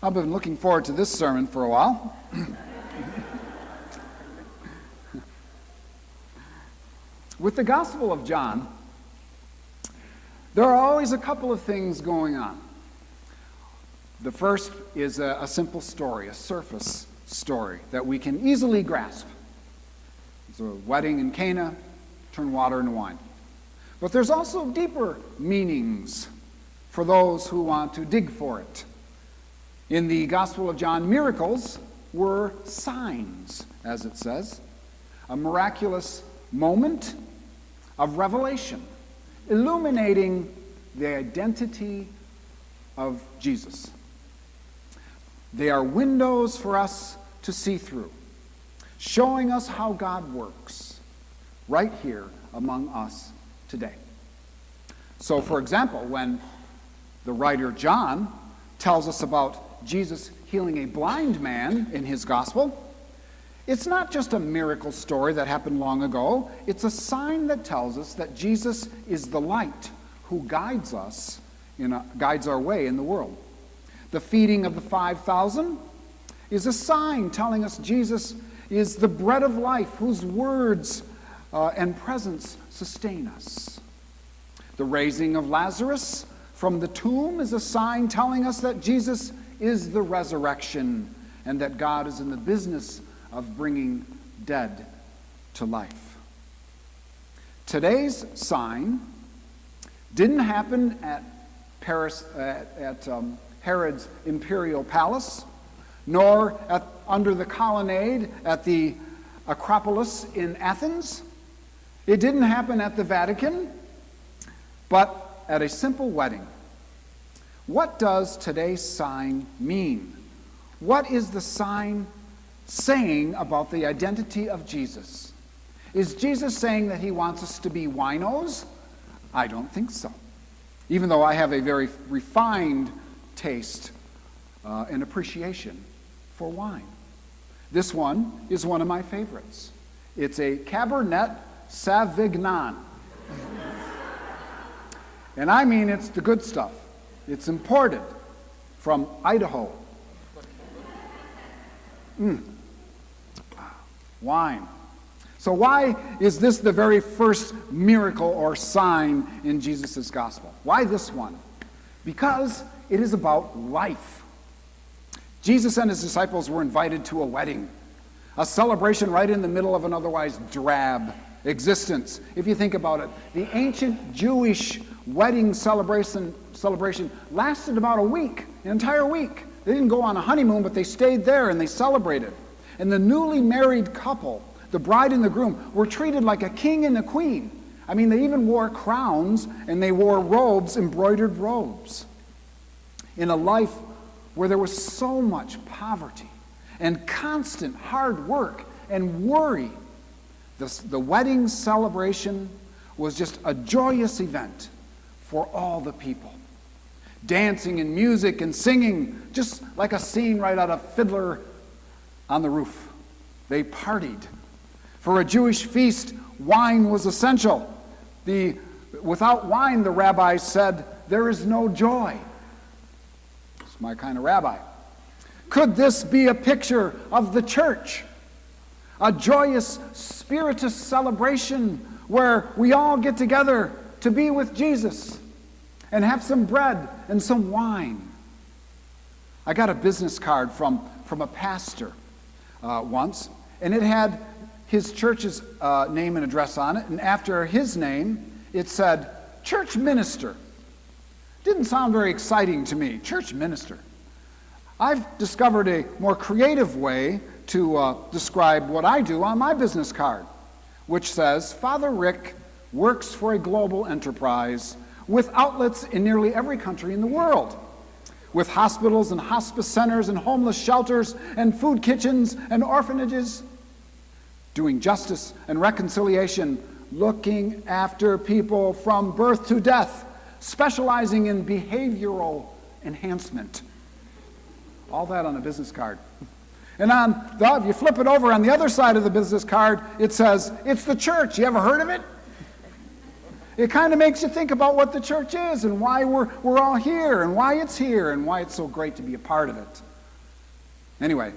I've been looking forward to this sermon for a while. With the Gospel of John, there are always a couple of things going on. The first is a simple story, a surface story that we can easily grasp. It's a wedding in Cana, turn water into wine. But there's also deeper meanings for those who want to dig for it. In the Gospel of John, miracles were signs, as it says, a miraculous moment of revelation, illuminating the identity of Jesus. They are windows for us to see through, showing us how God works right here among us today. So, for example, when the writer John tells us about Jesus healing a blind man in his gospel, it's not just a miracle story that happened long ago. It's a sign that tells us that Jesus is the light who guides us, guides our way in the world. The feeding of the 5,000 is a sign telling us Jesus is the bread of life whose words and presence sustain us. The raising of Lazarus from the tomb is a sign telling us that Jesus is the resurrection and that God is in the business of bringing dead to life. Today's sign didn't happen at Paris, at Herod's imperial palace, nor under the colonnade at the Acropolis in Athens. It didn't happen at the Vatican, but at a simple wedding. What does today's sign mean? What is the sign saying about the identity of Jesus? Is Jesus saying that he wants us to be winos? I don't think so. Even though I have a very refined taste and appreciation for wine. This one is one of my favorites. It's a Cabernet Sauvignon. And I mean it's the good stuff. It's imported from Idaho. Wine. So why is this the very first miracle or sign in Jesus' gospel? Why this one? Because it is about life. Jesus and his disciples were invited to a wedding, a celebration right in the middle of an otherwise drab existence. If you think about it, the ancient Jewish wedding celebration lasted about a week, an entire week. They didn't go on a honeymoon, but they stayed there and they celebrated. And the newly married couple, the bride and the groom, were treated like a king and a queen. I mean, they even wore crowns and they wore robes, embroidered robes. In a life where there was so much poverty and constant hard work and worry, the wedding celebration was just a joyous event for all the people. Dancing and music and singing, just like a scene right out of Fiddler on the Roof. They partied. For a Jewish feast, wine was essential. Without wine, the rabbis said, there is no joy. It's my kind of rabbi. Could this be a picture of the church? A joyous, spiritist celebration where we all get together to be with Jesus and have some bread and some wine. I got a business card from a pastor once, and it had his church's name and address on it, and after his name, it said, church minister. Didn't sound very exciting to me, church minister. I've discovered a more creative way to describe what I do on my business card, which says, Father Rick works for a global enterprise with outlets in nearly every country in the world, with hospitals and hospice centers and homeless shelters and food kitchens and orphanages, doing justice and reconciliation, looking after people from birth to death, specializing in behavioral enhancement. All that on a business card. And if you flip it over on the other side of the business card, it says, it's the church. You ever heard of it? It kind of makes you think about what the church is and why we're all here and why it's so great to be a part of it. Anyway,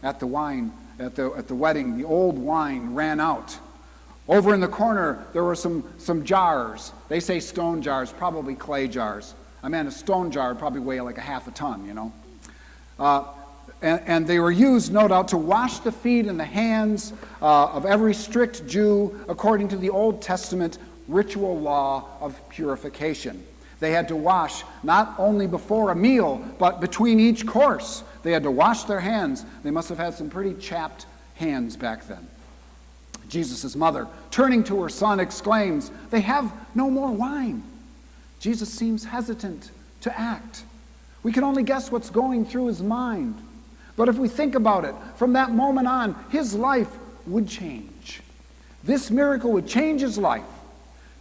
at the wedding, the old wine ran out. Over in the corner, there were some jars. They say stone jars, probably clay jars. I mean, a stone jar would probably weigh like a half a ton, you know. And they were used, no doubt, to wash the feet and the hands of every strict Jew according to the Old Testament ritual law of purification. They had to wash not only before a meal, but between each course. They had to wash their hands. They must have had some pretty chapped hands back then. Jesus' mother, turning to her son, exclaims, "They have no more wine." Jesus seems hesitant to act. We can only guess what's going through his mind. But if we think about it, from that moment on, his life would change. This miracle would change his life.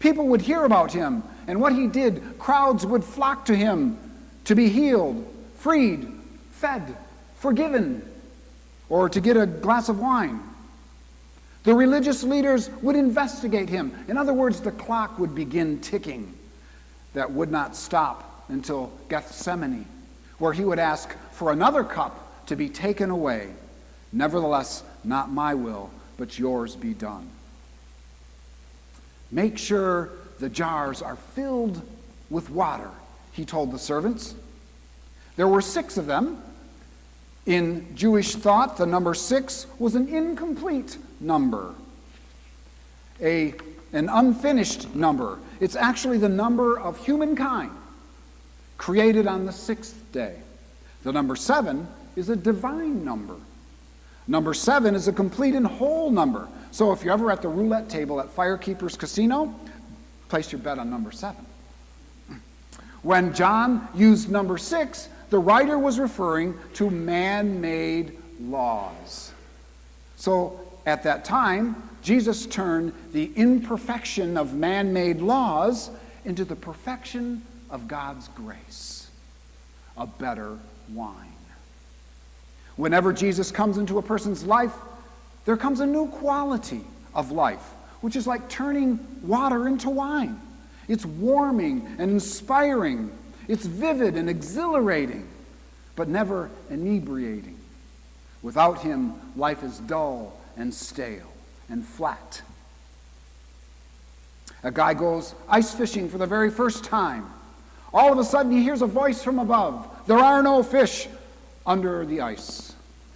People would hear about him and what he did. Crowds would flock to him to be healed, freed, fed, forgiven, or to get a glass of wine. The religious leaders would investigate him. In other words, the clock would begin ticking. That would not stop until Gethsemane, where he would ask for another cup to be taken away. Nevertheless, not my will, but yours be done. Make sure the jars are filled with water, he told the servants. There were 6 of them. In Jewish thought, the number 6 was an incomplete number, an unfinished number. It's actually the number of humankind created on the 6th day. The number 7 is a divine number. Number 7 is a complete and whole number. So if you're ever at the roulette table at Firekeepers Casino, place your bet on number 7. When John used number 6, the writer was referring to man-made laws. So at that time, Jesus turned the imperfection of man-made laws into the perfection of God's grace, a better wine. Whenever Jesus comes into a person's life, there comes a new quality of life, which is like turning water into wine. It's warming and inspiring. It's vivid and exhilarating, but never inebriating. Without him, life is dull and stale and flat. A guy goes ice fishing for the very first time. All of a sudden, he hears a voice from above. There are no fish under the ice.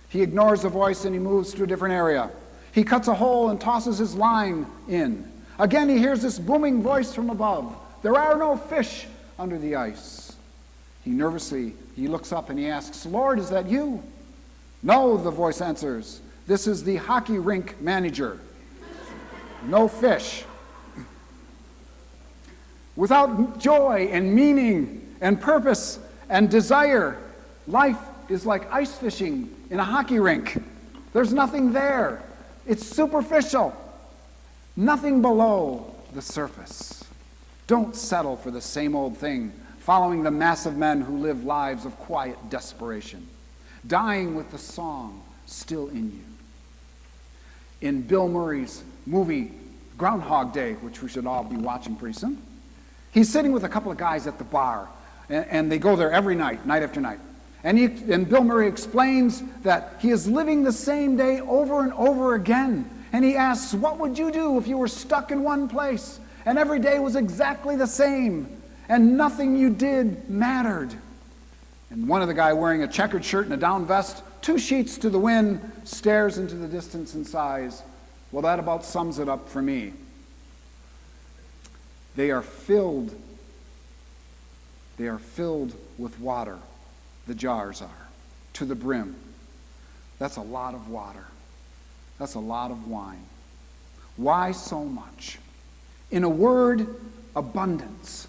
He ignores the voice and he moves to a different area. He cuts a hole and tosses his line in. Again, he hears this booming voice from above. There are no fish under the ice. He looks up and he asks, "Lord, is that you?" "No," the voice answers. "This is the hockey rink manager. No fish." Without joy and meaning and purpose and desire, life is like ice fishing in a hockey rink. There's nothing there. It's superficial. Nothing below the surface. Don't settle for the same old thing, following the mass of men who live lives of quiet desperation, dying with the song still in you. In Bill Murray's movie Groundhog Day, which we should all be watching pretty soon, he's sitting with a couple of guys at the bar, and they go there every night, night after night. And Bill Murray explains that he is living the same day over and over again. And he asks, what would you do if you were stuck in one place and every day was exactly the same and nothing you did mattered? And one of the guys wearing a checkered shirt and a down vest, 2 sheets to the wind, stares into the distance and sighs, "Well, that about sums it up for me." They are filled with water. The jars are, to the brim. That's a lot of water. That's a lot of wine. Why so much? In a word, abundance.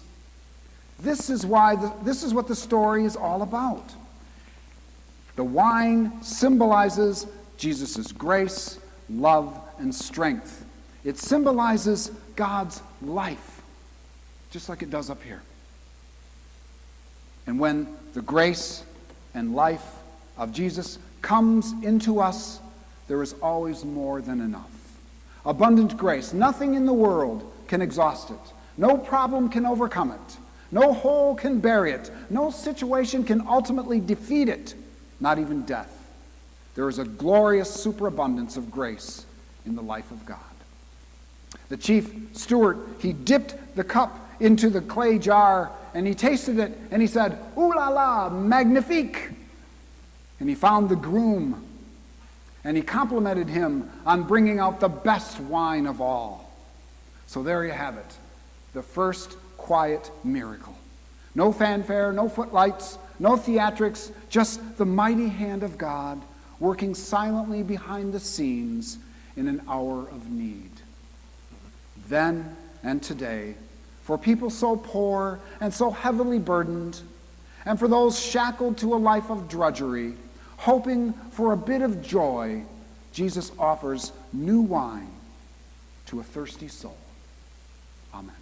This is what the story is all about. The wine symbolizes Jesus' grace, love, and strength. It symbolizes God's life, just like it does up here. And when the grace and life of Jesus comes into us, there is always more than enough. Abundant grace. Nothing in the world can exhaust it. No problem can overcome it. No hole can bury it. No situation can ultimately defeat it. Not even death. there is a glorious superabundance of grace in the life of God. The chief steward, he dipped the cup into the clay jar, and he tasted it, and he said, "Ooh la la, magnifique!" And he found the groom, and he complimented him on bringing out the best wine of all. So there you have it, the first quiet miracle. No fanfare, no footlights, no theatrics, just the mighty hand of God working silently behind the scenes in an hour of need. Then and today, for people so poor and so heavily burdened, and for those shackled to a life of drudgery, hoping for a bit of joy, Jesus offers new wine to a thirsty soul. Amen.